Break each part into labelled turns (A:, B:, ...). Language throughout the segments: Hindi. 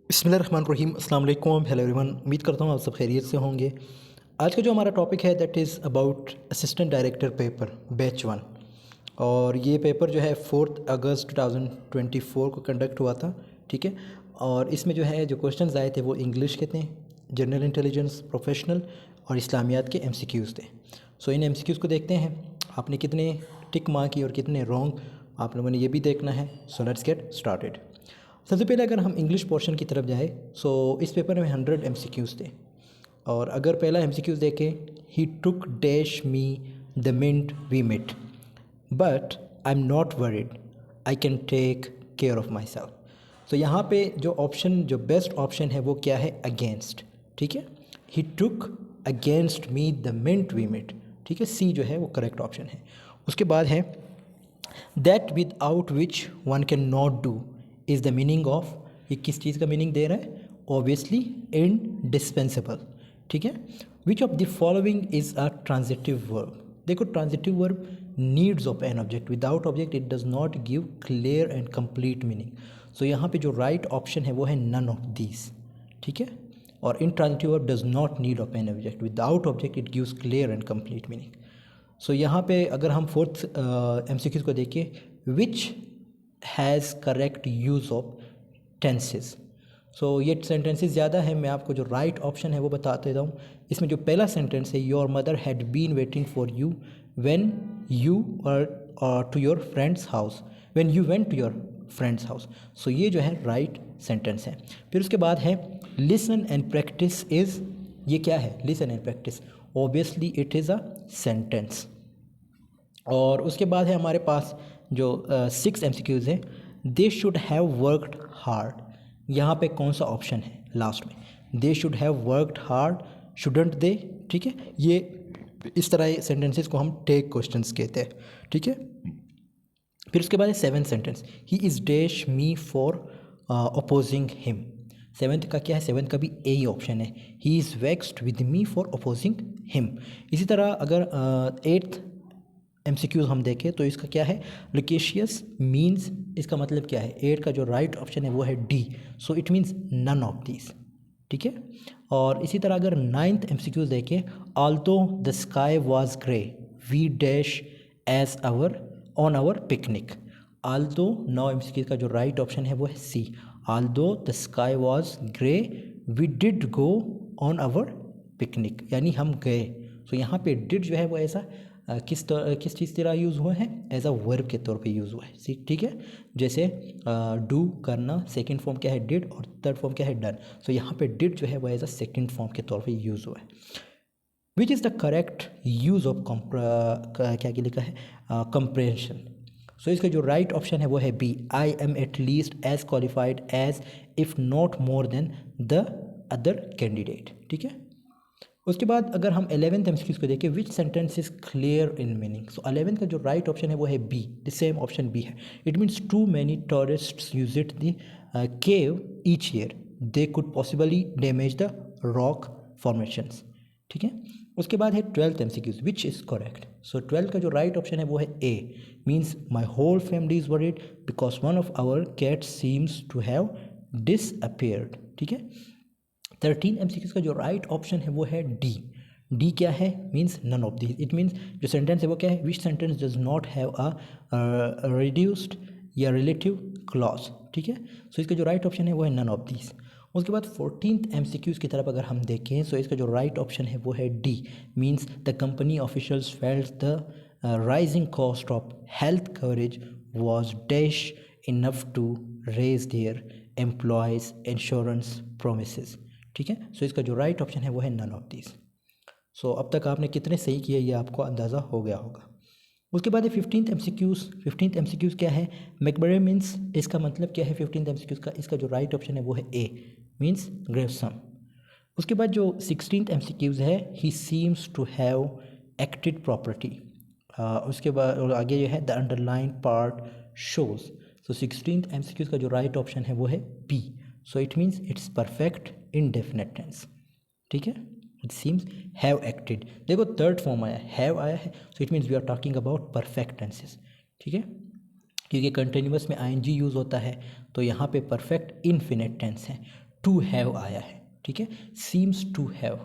A: बिस्मिल्लाहिर्रहमानिर्रहीम, अस्सलाम वालेकुम, हेलो एवरीवन। उम्मीद करता हूँ आप सब खैरियत से होंगे। आज का जो हमारा टॉपिक है that is about assistant director paper batch 1। और ये पेपर जो है 4 अगस्त 2024 को कंडक्ट हुआ था, ठीक है। और इसमें जो है जो क्वेश्चंस आए थे वो इंग्लिश के थे, जनरल इंटेलिजेंस, प्रोफेशनल और इस्लामियात के MCQs थे। सो इन MCQs को देखते हैं, आपने कितने टिक मार्क किए और कितने रॉन्ग आप लोगों ने ये भी देखना है। So let's get started. सबसे पहले अगर हम इंग्लिश पोर्शन की तरफ जाए, सो इस पेपर में 100 MCQs थे। और अगर पहला MCQs देखें, he took dash me the minute we met but I am not worried, I can take care of myself. तो यहाँ पे जो ऑप्शन, जो बेस्ट ऑप्शन है वो क्या है? अगेंस्ट, ठीक है। He took against me the minute we met, ठीक है। सी जो है वो करेक्ट ऑप्शन है। उसके बाद है that without which one can not do is the meaning of. ये किस चीज़ का मीनिंग दे रहा है? ऑब्वियसली इनडिस्पेंसेबल, ठीक है। Which of the following is a transitive verb. देखो, transitive verb needs of an object, without object it does not give clear and complete meaning. So यहाँ पे जो राइट ऑप्शन है वो है नन ऑफ दीज, ठीक है। और intransitive verb does not need of an object, without object it gives clear and complete meaning. So यहाँ पे अगर हम फोर्थ MCQ को देखिए, which has correct use of tenses. So ये सेंटेंसेस ज़्यादा है, मैं आपको जो राइट ऑप्शन है वो बता देता हूँ। इसमें जो पहला सेंटेंस है, your mother had been waiting for you when you to your friend's house, when you went to your friend's house. So ये जो है राइट सेंटेंस है। फिर उसके बाद है लिसन एंड प्रैक्टिस इज़, ये क्या है? Listen and practice, obviously it is a sentence. और उसके बाद है हमारे पास जो 6 MCQs है, they should have worked hard. यहाँ पे कौन सा ऑप्शन है लास्ट में? They should have worked hard, shouldn't they, ठीक है। ये इस तरह सेंटेंसेस को हम टेक क्वेश्चंस कहते हैं, ठीक है। फिर उसके बाद है 7th sentence, he is dash me for opposing him. 7th का क्या है? 7th का भी ए ही ऑप्शन है, he is vexed with me for opposing him. इसी तरह अगर 8th MCQs हम देखें तो इसका क्या है? लोकेशियस मीन्स, इसका मतलब क्या है? 8 का जो राइट ऑप्शन है वो है D, so it means none of these, ठीक है। और इसी तरह अगर 9th MCQs देखें, although the sky was grey we dash as our on our picnic. Although 9 MCQs का जो राइट ऑप्शन है वो है C, although the sky was grey we did go on our picnic, यानी हम गए। तो यहाँ पे डिड जो है वो ऐसा किस चीज़ तरह यूज़ हुआ है? एज अ वर्ब के तौर पे यूज़ हुआ है, ठीक है। जैसे डू करना, सेकंड फॉर्म क्या है? डिड, और थर्ड फॉर्म क्या है? डन। सो यहाँ पे डिड जो है वो एज अ सेकंड फॉर्म के तौर पे यूज़ हुआ है। विच is the correct use of क्या लिखा है? कंप्रेंशन। सो इसका जो राइट ऑप्शन है वो है B, I am at least as qualified as if not more than the other candidate, ठीक है। उसके बाद अगर हम 11th MCQ को देखें, which sentence is clear in meaning. So 11th का जो राइट ऑप्शन है वो है B, the same option B है। It means too many tourists visit the cave each year, they could possibly damage the rock formations, ठीक है। उसके बाद है 12th MCQ, which is correct. So 12th का जो राइट ऑप्शन है वो है A, means my whole family is worried because one of our cat seems to have disappeared, ठीक है। 13 MCQ का जो राइट ऑप्शन है वो है डी। डी क्या है? Means none of this. It means जो सेंटेंस है वो क्या है? Which sentence does not have a reduced या रिलेटिव क्लॉज, ठीक है। सो इसका जो राइट ऑप्शन है वो है नन ऑफ दिस। उसके बाद 14th MCQ की तरफ अगर हम देखें, सो इसका जो राइट ऑप्शन है वो है D, means the company officials felt the rising cost of health coverage was dash enough to raise their employees insurance promises, ठीक है। सो इसका जो राइट ऑप्शन है वो है नन ऑफ दिस। सो अब तक आपने कितने सही किए ये आपको अंदाज़ा हो गया होगा। उसके बाद है 15th MCQs। 15th MCQs क्या है? मैकबरे मीन्स, इसका मतलब क्या है 15th MCQs का? इसका जो राइट ऑप्शन है वो है ए, मीन्स ग्रेवसम। उसके बाद जो 16th MCQs है, he seems to have acted property. उसके बाद और आगे जो है the underline part shows. So 16th MCQs का जो राइट ऑप्शन है वो है B, so it means it's perfect indefinite tense, ठीक है। इट सीम्स हैव एक्टेड, देखो थर्ड फॉर्म आया, हैव आया है, so it means we are talking about perfect tenses, ठीक है। क्योंकि कंटिन्यूअस में ING यूज़ होता है, तो यहाँ पे परफेक्ट इनफिनिट टेंस है। टू हैव आया है, ठीक है, सीम्स टू हैव।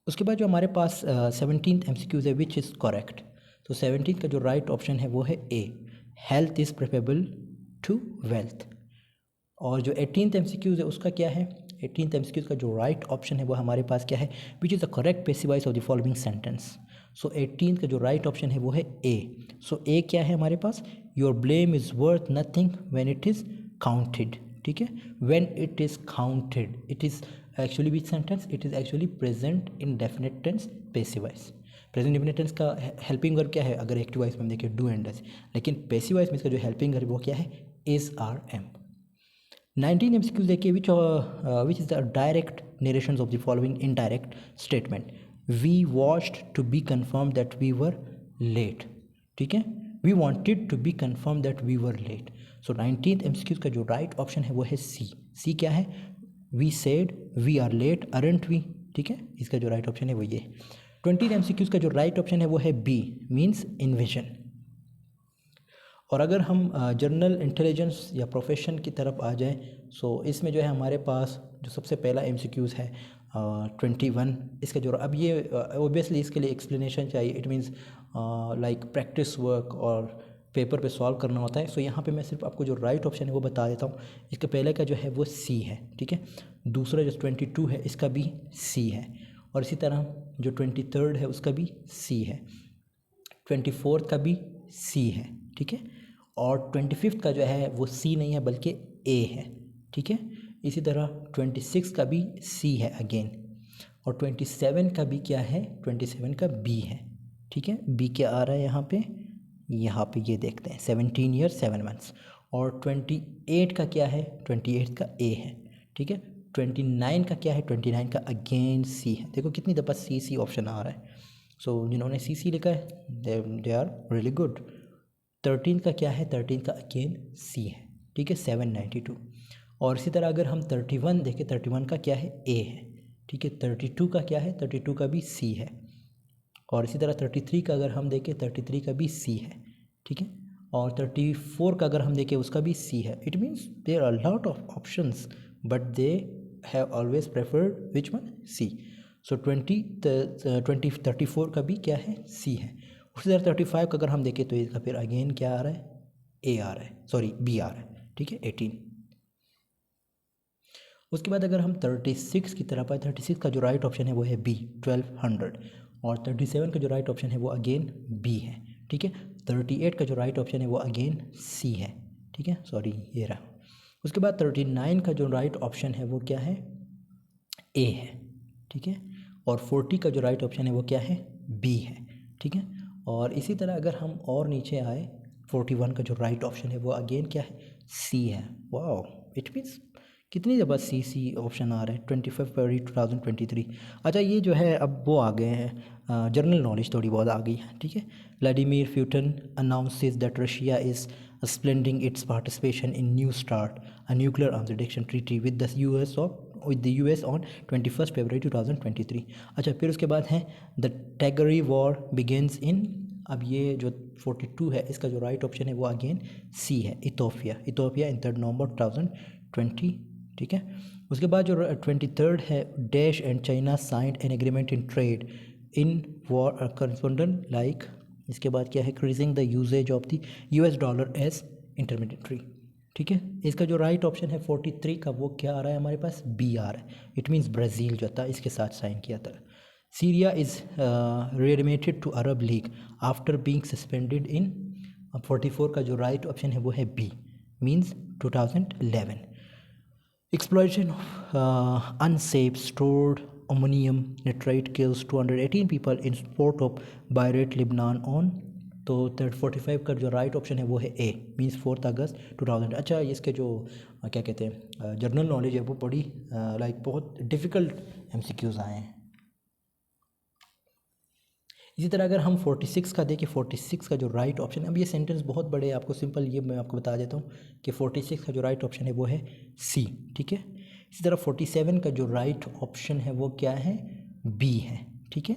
A: उसके बाद जो हमारे पास 17th MCQs है, विच इज़ करेक्ट। तो 17th का जो राइट ऑप्शन है वो है A, health is preferable to wealth. और जो 18th MCQs है उसका क्या है, 18th MCQs का जो राइट ऑप्शन है वो हमारे पास क्या है, विच is the correct passive voice of the following sentence. So 18th का जो राइट ऑप्शन है वो है ए। सो ए क्या है हमारे पास, your blame is worth nothing when it is counted, ठीक है, when it is counted, it is actually which sentence, it is actually present indefinite tense passive voice. Present indefinite tense का हेल्पिंग वर्ब क्या है, अगर एक्टिव वॉइस में हम देखें डू एंड डज, लेकिन पैसिव वॉइस में इसका जो हेल्पिंग वर्ब वो क्या है, इज आर एम। 19 MCQs देखिए, which is the direct narrations of the following indirect statement. We watched to be confirm that we were late, ठीक है, we wanted to be confirm that we were late. So 19th MCQs का जो राइट ऑप्शन है वो है सी। सी क्या है, we said we are late aren't we, ठीक है, इसका जो राइट ऑप्शन है वो ये। 20th MCQs का जो राइट ऑप्शन है वो है बी, मीन्स इन्विजन। और अगर हम जनरल इंटेलिजेंस या प्रोफेशन की तरफ आ जाएं, सो इसमें जो है हमारे पास जो सबसे पहला MCQs है 21, इसका जो अब ये ओबियसली इसके लिए एक्सप्लेनेशन चाहिए, it means like practice work और पेपर पे सॉल्व करना होता है। सो यहाँ पे मैं सिर्फ आपको जो राइट ऑप्शन है वो बता देता हूँ। इसके पहले का जो है वो सी है, ठीक है, दूसरा जो 22 है इसका भी सी है, और इसी तरह जो 23rd है उसका भी सी है, 24th का भी सी है, ठीक है, और 25th का जो है वो सी नहीं है बल्कि ए है, ठीक है। इसी तरह 26 का भी सी है अगेन, और 27 का भी क्या है, 27 का बी है, ठीक है। बी क्या आ रहा है यहाँ पे ये देखते हैं, 17 ईयर 7 मंथ्स। और 28 का क्या है, 28 का ए है, ठीक है। 29 का क्या है, 29 का अगेन सी है। देखो कितनी दफ़ा सी ऑप्शन आ रहा है। सो जिन्होंने सी लिखा है दे आर रियली गुड। 13 का क्या है, 13 का अगेन सी है, ठीक है, 792। और इसी तरह अगर हम 31 देखें, 31 का क्या है, ए है, ठीक है। 32 का क्या है, 32 का भी सी है। और इसी तरह 33 का अगर हम देखें, 33 का भी सी है, ठीक है। और 34 का अगर हम देखें उसका भी सी है। It means there are lot of options but they have always preferred which one, C. So 34 का भी क्या है, सी है। उसी तरह 35 का अगर हम देखें तो इसका फिर अगेन क्या आ रहा है, ए आ रहा है, सॉरी बी आ रहा है, ठीक है, 18। उसके बाद अगर हम 36 की तरफ आए, 36 का जो राइट ऑप्शन है वो है बी, 1200। और 37 का जो राइट ऑप्शन है वो अगेन बी है, ठीक है। 38 का जो राइट ऑप्शन है वो अगेन सी है, ठीक है, सॉरी ये रहा। उसके बाद 39 का जो राइट ऑप्शन है वो क्या है, ए है, ठीक है। और 40 का जो राइट ऑप्शन है वो क्या है, बी है, ठीक है। और इसी तरह अगर हम और नीचे आए, 41 का जो राइट ऑप्शन है वो अगेन क्या है, सी है। वाओ, इट मीन्स कितनी दफ़ा सी ऑप्शन आ रहा है, 25 फरवरी 2023। अच्छा ये जो है अब वो आ गए हैं, जनरल नॉलेज थोड़ी बहुत आ गई है, ठीक है। Vladimir Putin announces that Russia is splending its participation in New START, a nuclear arms reduction treaty with the US on 21st February 2023। अच्छा फिर उसके बाद है द टैगरी वॉर बिगिंस इन, अब ये जो 42 है इसका जो राइट ऑप्शन है वो अगेन सी है, इथोपिया इन 3 नवंबर 2020, ठीक है। उसके बाद जो 23rd है, dash and China signed an agreement in trade in war correspondent like, इसके बाद क्या है, creasing the usage of the US dollar as intermediary, ठीक है। इसका जो राइट ऑप्शन है 43 का वो क्या आ रहा है हमारे पास, बी आ रहा है, इट मीन्स ब्राज़ील जो था इसके साथ साइन किया था। Syria is readmitted to Arab League after being suspended in, 44 का जो राइट ऑप्शन है वो है B, means 2011। Exploitation of unsafe stored ammonium nitrate kills 218 people in port of Beirut, Lebanon on, तो 45 का जो राइट ऑप्शन है वो है ए, मीन्स 4 अगस्त 2000। अच्छा इसके जो क्या कहते हैं जनरल नॉलेज है वो बड़ी लाइक बहुत डिफ़िकल्ट MCQs आए हैं। इसी तरह अगर हम 46 का देखें, 46 का जो राइट ऑप्शन है, अब ये सेंटेंस बहुत बड़े हैं, आपको सिंपल ये मैं आपको बता देता हूँ कि 46 का जो राइट ऑप्शन है वो है सी, ठीक है। इसी तरह 47 का जो राइट ऑप्शन है वो क्या है, बी है, ठीक है।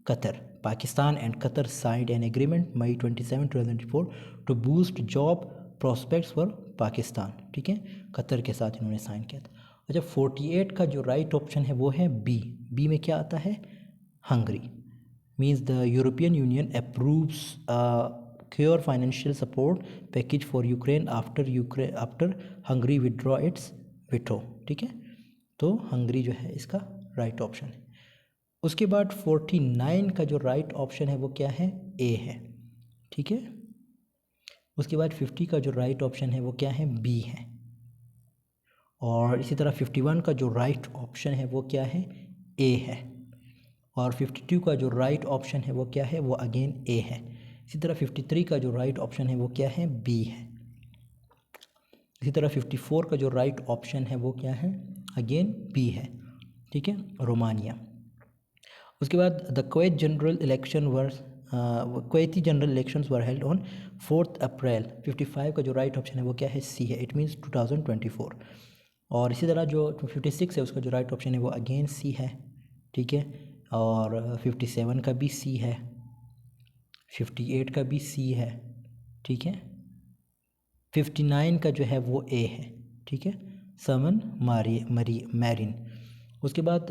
A: Qatar, Pakistan and Qatar signed an agreement May 27, 2024 to boost job prospects for Pakistan, ठीक है, कतर के साथ इन्होंने साइन किया था। अच्छा 48 का जो राइट ऑप्शन है वो है बी। बी में क्या आता है? Hungary. Means the European Union approves cure financial support package for Ukraine after Hungary withdraw its veto. ठीक है, तो हंगरी जो है इसका राइट ऑप्शन है। उसके बाद 49 का जो राइट ऑप्शन है वो क्या है? ए है। ठीक है, उसके बाद 50 का जो राइट ऑप्शन है वो क्या है? बी है। और इसी तरह 51 का जो राइट ऑप्शन है वो क्या है? ए है। और 52 का जो राइट ऑप्शन है वो क्या है? वो अगेन ए है। इसी तरह 53 का जो राइट ऑप्शन है वो क्या है? बी है। इसी तरह 54 का जो राइट ऑप्शन है वो क्या है? अगेन बी है। ठीक है, रोमानिया। उसके बाद the Kuwait general election Kuwaiti general elections were held on 4 अप्रैल। 55 का जो राइट ऑप्शन है वो क्या है? सी है। It means 2024। और इसी तरह जो 56 है उसका जो राइट ऑप्शन है वो अगेन सी है। ठीक है, और 57 का भी सी है, 58 का भी सी है। ठीक है, 59 का जो है वो ए है। ठीक है, समन मैरिन। उसके बाद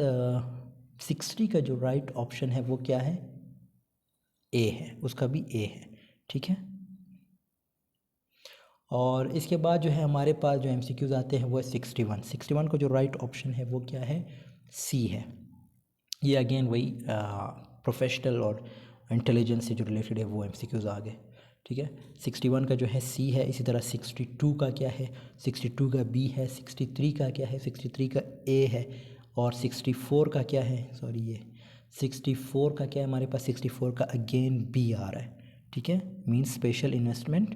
A: 60 का जो राइट ऑप्शन है वो क्या है? ए है, उसका भी ए है। ठीक है, और इसके बाद जो है हमारे पास जो MCQs आते हैं वो है 61 का जो राइट ऑप्शन है वो क्या है? सी है। ये अगेन वही प्रोफेशनल और इंटेलिजेंस से जो रिलेटेड है वो MCQs आ गए। ठीक है, 61 का जो है सी है। इसी तरह 62 का क्या है? 62 का बी है। 63 का क्या है? 63 का ए है। और 64 का क्या है? सॉरी, ये 64 का क्या है हमारे पास? 64 का अगेन बी आ रहा है। ठीक है, means special investment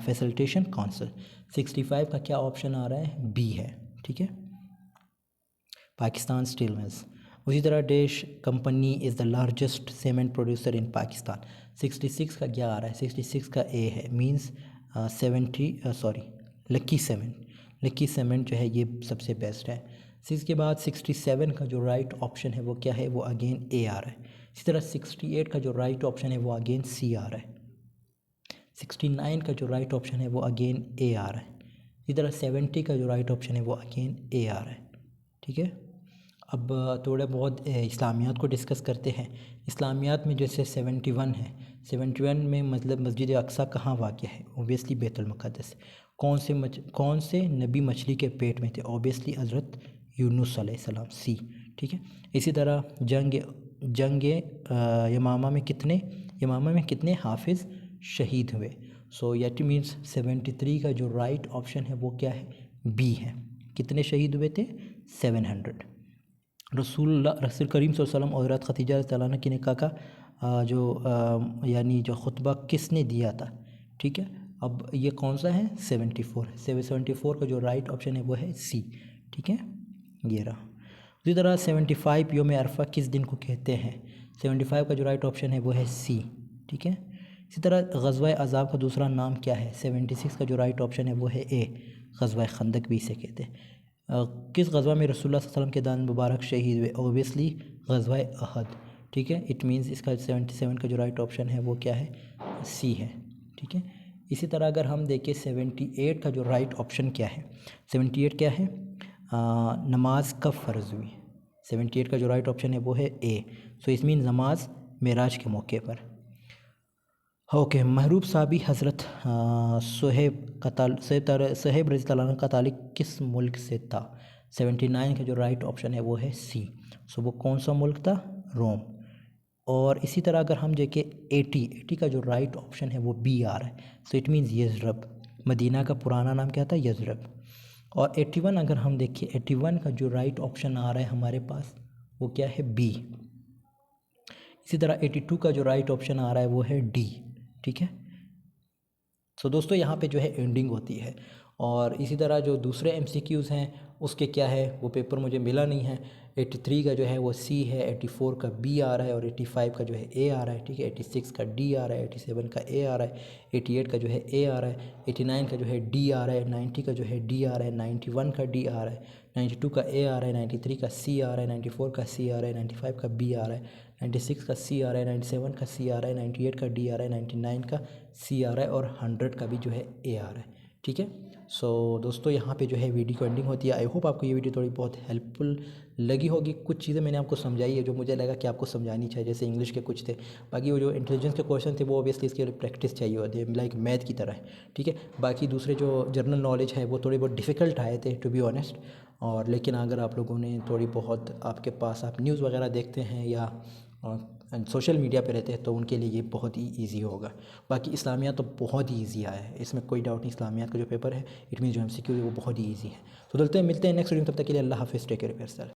A: facilitation council. 65 का क्या ऑप्शन आ रहा है? बी है। ठीक है, पाकिस्तान स्टील मिल्स। उसी तरह dash company is the largest cement producer in Pakistan. 66 का क्या आ रहा है? 66 का ए है। मीन्स 70 लक्की सीमेंट जो है ये सबसे बेस्ट है। इसके बाद 67 का जो राइट ऑप्शन है वो क्या है? वो अगेन ए आ रहा है। इसी तरह 68 का जो राइट ऑप्शन है वो अगेन सी आ रहा है। 69 का जो राइट ऑप्शन है वो अगेन ए आ रहा है। इसी तरह 70 का जो राइट ऑप्शन है वो अगेन ए आ रहा है। ठीक है, अब थोड़ा बहुत इस्लामियात को डिस्कस करते हैं। इस्लामियात में जैसे 71 है, 71 में मतलब मस्जिद अक्सा कहाँ वाक़ है? ओबियसली बैतुल मुक़द्दस। कौन से नबी मछली के पेट में थे? ओबियसली हज़रत यूनुस अलैहिस्सलाम, सी। ठीक है, इसी तरह जंग यमामा में कितने हाफिज़ शहीद हुए? सो दैट मीन्स 73 का जो राइट ऑप्शन है वो क्या है? बी है। कितने शहीद हुए थे? 700। रसूल करीम सल्लल्लाहु अलैहि वसल्लम और हज़रत खदीजा रज़ियल्लाहु अन्हा की निकाह का यानी जो खुतबा किसने दिया था? ठीक है, अब ये कौन सा है? 74 है। 74 का जो राइट ऑप्शन है वो है सी। ठीक है, ये रहा। उसी तरह 75 योम अरफा किस दिन को कहते हैं? 75 का जो राइट ऑप्शन है वो है सी। ठीक है, इसी तरह ग़ज़वा अज़ाब का दूसरा नाम क्या है? 76 का जो राइट ऑप्शन है वो है ए, ग़ज़वा खंदक भी इसे कहते हैं। किस ग़ज़वा में रसूलुल्लाह सल्लल्लाहु अलैहि वसल्लम के दान मुबारक शहीद हुए? ओबियसली ग़ज़वा अहद। ठीक है, इट मीन्स इसका 77 का जो राइट ऑप्शन है वो क्या है? सी है। ठीक है, इसी तरह अगर हम देखें 78 का जो राइट ऑप्शन क्या है? 78 क्या है? नमाज कब फ़र्ज़ हुई? 78 का जो राइट ऑप्शन है वो है ए। सो इस मीन नमाज मेराज के मौके पर। ओके, महरूब साहबी हज़रत सुहेब रज़ी अल्लाह अन्हु का ताल्लुक़ किस मुल्क से था? 79 का जो राइट ऑप्शन है वो है सी। सो वो कौन सा मुल्क था? रोम। और इसी तरह अगर हम देखें 80 का जो राइट ऑप्शन है वो बी आ रहा है। So it means Yathrib. Medina का पुराना नाम क्या था? यज़रब। और 81 अगर हम देखें 81 का जो राइट ऑप्शन आ रहा है हमारे पास वो क्या है? बी। इसी तरह 82 का जो राइट ऑप्शन आ रहा है वो है डी। ठीक है, सो दोस्तों यहाँ पे जो है एंडिंग होती है। और इसी तरह जो दूसरे MCQs हैं उसके क्या है वो पेपर मुझे मिला नहीं है। 83 का जो है वो सी है, 84 का बी आ रहा है, और 85 का जो है ए आ रहा है। ठीक है, 86 का डी आ रहा है, 87 का ए आ रहा है, 88 का जो है ए आ रहा है, 89 का जो है डी आ रहा है, 90 का जो है डी आ रहा है, 91 का डी आ रहा है, 92 का ए आ रहा है, 93 का सी आ रहा है, 94 का सी आ रहा है, 95 का बी आ रहा है, 96 का सी आ रहा है, 97 का सी आ रहा है, 98 का डी आ रहा है, 99 का सी आ रहा है, और 100 का भी जो है ए आ रहा है। ठीक है, सो दोस्तों यहाँ पे जो है वीडियो को एंडिंग होती है। आई होप आपको ये वीडियो थोड़ी बहुत हेल्पफुल लगी होगी। कुछ चीज़ें मैंने आपको समझाई है जो मुझे लगा कि आपको समझानी चाहिए, जैसे इंग्लिश के कुछ थे। बाकी वो जो इंटेलिजेंस के क्वेश्चन थे वो ऑब्वियसली इसके लिए प्रैक्टिस चाहिए होती है, लाइक मैथ की तरह है, ठीक है। बाकी दूसरे जो जनरल नॉलेज है वो थोड़ी बहुत डिफ़िकल्ट आए थे टू बी ऑनेस्ट। और लेकिन अगर आप लोगों ने थोड़ी बहुत, आपके पास आप न्यूज़ वगैरह देखते हैं या सोशल मीडिया पे रहते हैं तो उनके लिए ये बहुत ही ईजी होगा। बाकी इस्लामियात तो बहुत ही ईजी आया है, इसमें कोई डाउट नहीं। इस्लामियात का जो पेपर है, इट मीन जो MCQ है वो बहुत ही ईजी है। तो मिलते हैं नेक्स्ट वीडियो, तब तक के लिए अल्लाह हाफिज़, टेक केयर योर सेल्फ।